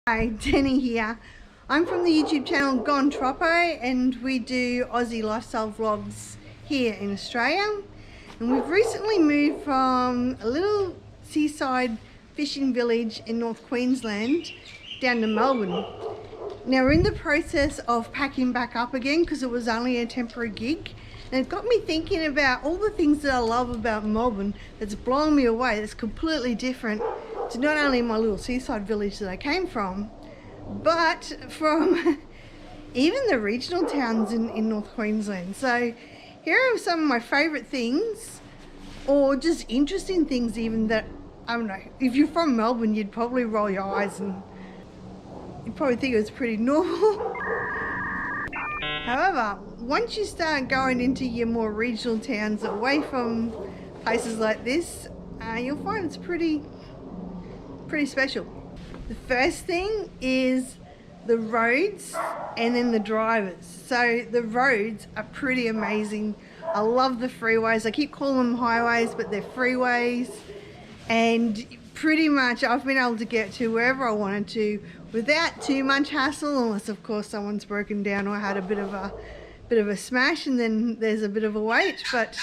Hi, Jenny here. I'm from the YouTube channel Gone Troppo, and we do Aussie lifestyle vlogs here in Australia. And we've recently moved from a little seaside fishing village in North Queensland down to Melbourne. Now we're in the process of packing back up again because it was only a temporary gig. And it got me thinking about all the things that I love about Melbourne that's blown me away, that's completely different to not only my little seaside village that I came from, but from even the regional towns in North Queensland. So here are some of my favourite things, or just interesting things even, that, I don't know, if you're from Melbourne you'd probably roll your eyes and you'd probably think it was pretty normal. However, once you start going into your more regional towns away from places like this, you'll find it's pretty special. The first thing is the roads and then the drivers. So the roads are pretty amazing. I love the freeways. I keep calling them highways, but they're freeways. And pretty much I've been able to get to wherever I wanted to without too much hassle, unless of course someone's broken down or had a bit of a smash, and then there's a bit of a wait. But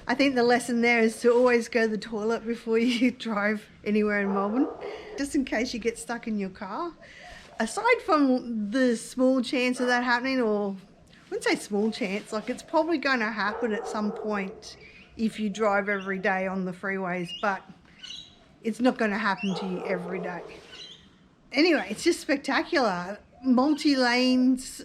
I think the lesson there is to always go to the toilet before you drive anywhere in Melbourne, just in case you get stuck in your car. Aside from the small chance of that happening, or I wouldn't say small chance, like it's probably going to happen at some point if you drive every day on the freeways, but it's not going to happen to you every day. Anyway, it's just spectacular. Multi-lanes,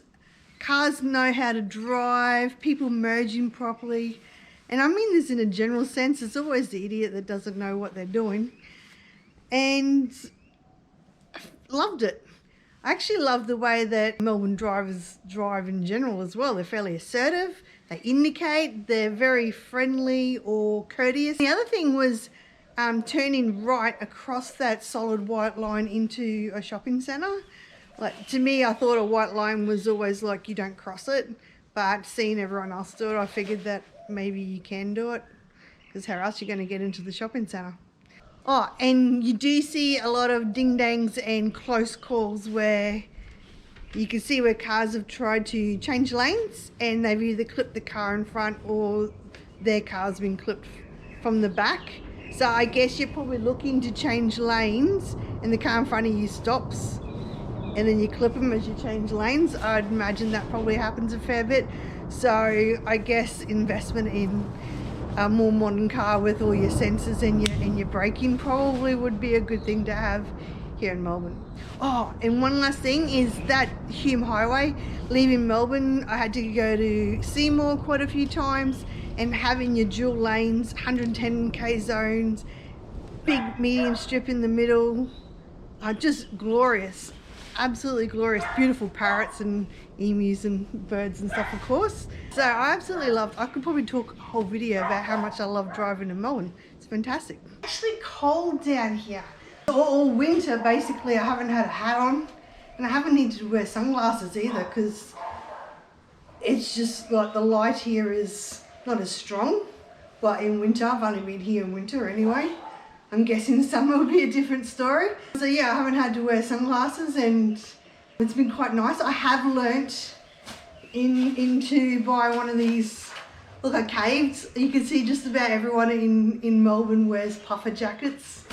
cars know how to drive, people merging properly. And I mean this in a general sense, it's always the idiot that doesn't know what they're doing. And I loved it. I actually love the way that Melbourne drivers drive in general as well. They're fairly assertive, they indicate, they're very friendly or courteous. The other thing was turning right across that solid white line into a shopping centre. Like, to me, I thought a white line was always like you don't cross it, but seeing everyone else do it, I figured that maybe you can do it, because how else are you going to get into the shopping centre? Oh, and you do see a lot of ding-dangs and close calls where you can see where cars have tried to change lanes and they've either clipped the car in front or their car's been clipped from the back. So I guess you're probably looking to change lanes and the car in front of you stops and then you clip them as you change lanes. I'd imagine that probably happens a fair bit. So I guess investment in a more modern car with all your sensors and your braking probably would be a good thing to have here in Melbourne. Oh, and one last thing is that Hume Highway. Leaving Melbourne, I had to go to Seymour quite a few times, and having your dual lanes, 110k zones, big medium strip in the middle, are just glorious. Absolutely glorious. Beautiful parrots and emus and birds and stuff, of course. So I absolutely love, I could probably talk a whole video about how much I love driving in Melbourne. It's fantastic. It's actually cold down here. All winter basically I haven't had a hat on, and I haven't needed to wear sunglasses either, because it's just like the light here is not as strong. But in winter, I've only been here in winter anyway. I'm guessing summer will be a different story. So yeah, I haven't had to wear sunglasses and it's been quite nice. I have learnt into buy one of these, look, I caved. You can see just about everyone in Melbourne wears puffer jackets,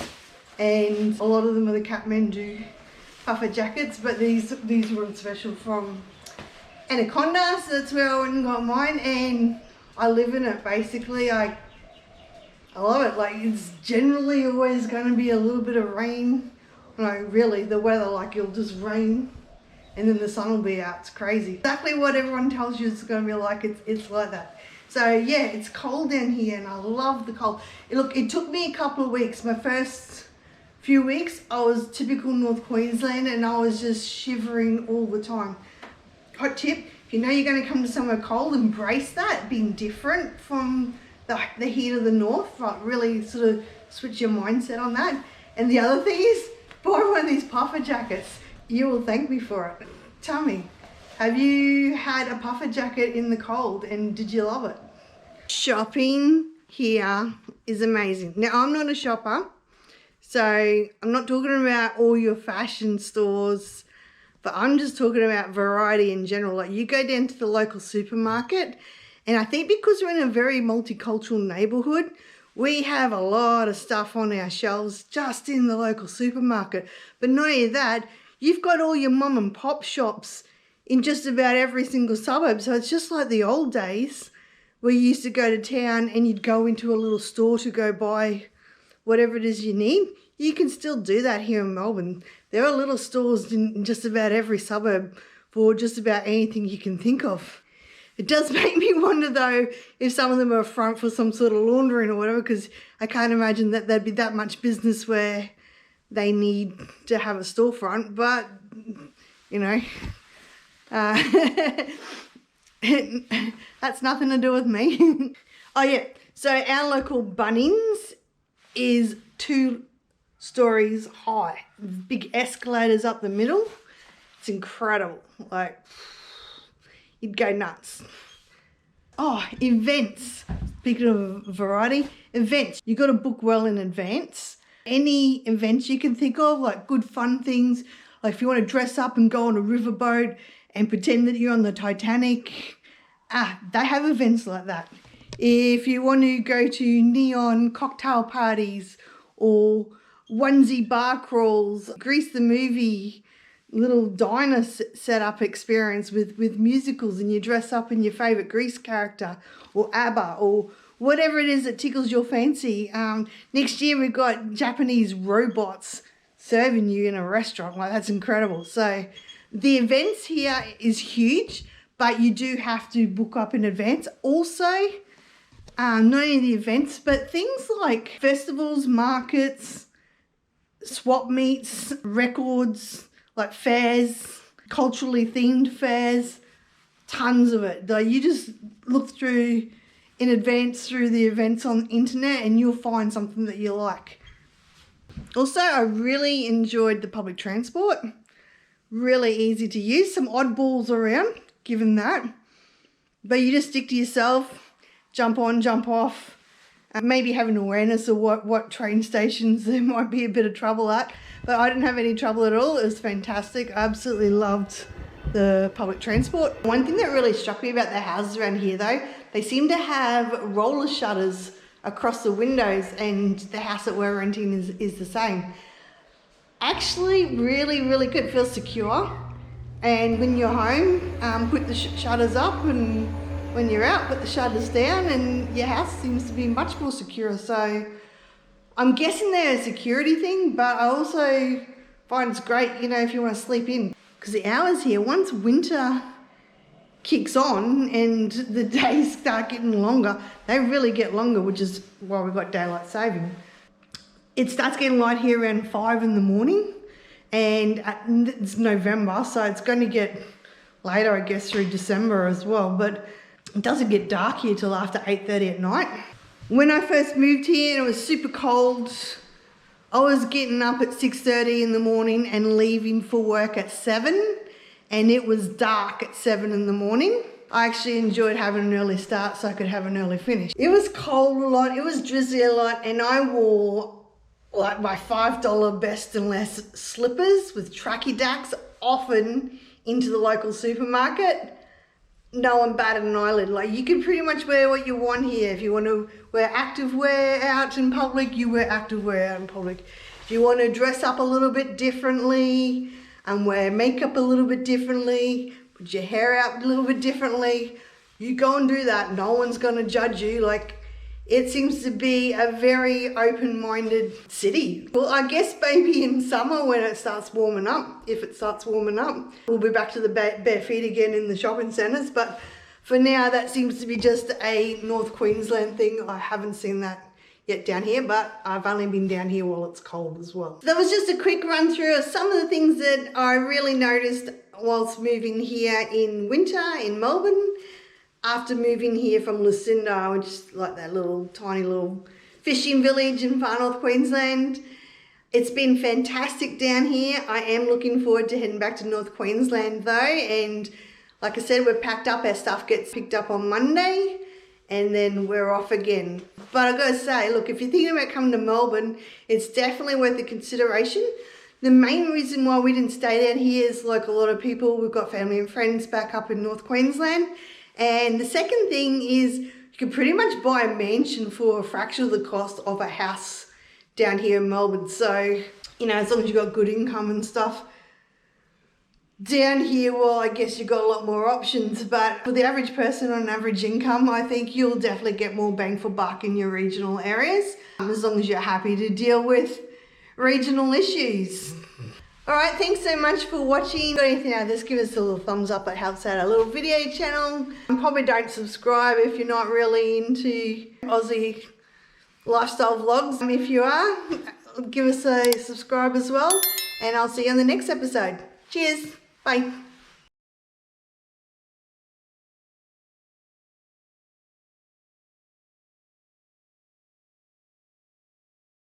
and a lot of them are the Kathmandu puffer jackets, but these were special from Anaconda, so that's where I went and got mine, and I live in it basically. I love it. Like, it's generally always going to be a little bit of rain. No, really, the weather, like, it'll just rain and then the sun will be out. It's crazy. Exactly what everyone tells you it's going to be like, it's like that. So yeah, it's cold down here and I love the cold. Look, it took me a couple of weeks. My first few weeks, I was typical North Queensland and I was just shivering all the time. Hot tip, if you know you're going to come to somewhere cold, embrace that, being different from the heat of the north. Like, really sort of switch your mindset on that. And the other thing is, buy one of these puffer jackets. You will thank me for it. Tell me, have you had a puffer jacket in the cold and did you love it? Shopping here is amazing. Now, I'm not a shopper, So I'm not talking about all your fashion stores, but I'm just talking about variety in general. Like you go down to the local supermarket, and I think because we're in a very multicultural neighborhood, we have a lot of stuff on our shelves just in the local supermarket. But not only that, you've got all your mum and pop shops in just about every single suburb. So it's just like the old days where you used to go to town and you'd go into a little store to go buy whatever it is you need. You can still do that here in Melbourne. There are little stores in just about every suburb for just about anything you can think of. It does make me wonder though if some of them are a front for some sort of laundering or whatever, because I can't imagine that there'd be that much business where they need to have a storefront, but you know, that's nothing to do with me. Oh yeah, so our local Bunnings is 2 stories high, big escalators up the middle. It's incredible, like you'd go nuts. Oh, events. Speaking of variety, events. You got to book well in advance. Any events you can think of, like good fun things, like if you want to dress up and go on a riverboat and pretend that you're on the Titanic, they have events like that. If you want to go to neon cocktail parties or onesie bar crawls, Grease the movie, little diner setup experience with musicals, and you dress up in your favourite Grease character or ABBA or whatever it is that tickles your fancy. Next year we've got Japanese robots serving you in a restaurant. Like, that's incredible. So the events here is huge, but you do have to book up in advance. Also, not only the events, but things like festivals, markets, swap meets, records, like fairs, culturally themed fairs, tons of it. Like, you just look through in advance through the events on the internet and you'll find something that you like. Also, I really enjoyed the public transport. Really easy to use. Some oddballs around, given that. But you just stick to yourself, jump on, jump off, maybe have an awareness of what train stations there might be a bit of trouble at. But I didn't have any trouble at all. It was fantastic. I absolutely loved the public transport. One thing that really struck me about the houses around here though, they seem to have roller shutters across the windows, and the house that we're renting is the same. Actually really, really good. It feels secure. And when you're home, put the shutters up, and when you're out, put the shutters down, and your house seems to be much more secure. So I'm guessing they're a security thing, but I also find it's great, you know, if you want to sleep in. Because the hours here, once winter kicks on and the days start getting longer, they really get longer, which is why we've got daylight saving. It starts getting light here around 5 in the morning, and it's November, so it's going to get later, I guess, through December as well, but it doesn't get dark here till after 8:30 at night. When I first moved here and it was super cold, I was getting up at 6:30 in the morning and leaving for work at 7, and it was dark at 7 in the morning. I actually enjoyed having an early start so I could have an early finish. It was cold a lot, it was drizzly a lot, and I wore like my $5 best and less slippers with tracky dacks often into the local supermarket. No one batted an eyelid. Like, you can pretty much wear what you want here. If you want to wear active wear out in public, you wear active wear out in public. If you want to dress up a little bit differently and wear makeup a little bit differently, put your hair out a little bit differently, you go and do that. No one's going to judge you. Like, it seems to be a very open-minded city. Well, I guess maybe in summer when it starts warming up, if it starts warming up, we'll be back to the bare feet again in the shopping centres. But for now, that seems to be just a North Queensland thing. I haven't seen that yet down here, but I've only been down here while it's cold as well. So that was just a quick run through of some of the things that I really noticed whilst moving here in winter in Melbourne. After moving here from Lucinda, which is like that little tiny little fishing village in far north Queensland. It's been fantastic down here. I am looking forward to heading back to North Queensland though, and like I said, we're packed up. Our stuff gets picked up on Monday, and then we're off again. But I've got to say, look, if you're thinking about coming to Melbourne, it's definitely worth the consideration. The main reason why we didn't stay down here is, like a lot of people, we've got family and friends back up in North Queensland. And the second thing is you can pretty much buy a mansion for a fraction of the cost of a house down here in Melbourne. So, you know, as long as you've got good income and stuff. Down here, well, I guess you've got a lot more options, but for the average person on an average income, I think you'll definitely get more bang for buck in your regional areas, as long as you're happy to deal with regional issues. All right, thanks so much for watching. Got anything out of this, give us a little thumbs up. It helps out our little video channel. And probably don't subscribe if you're not really into Aussie lifestyle vlogs. If you are, give us a subscribe as well, and I'll see you on the next episode. Cheers. Bye.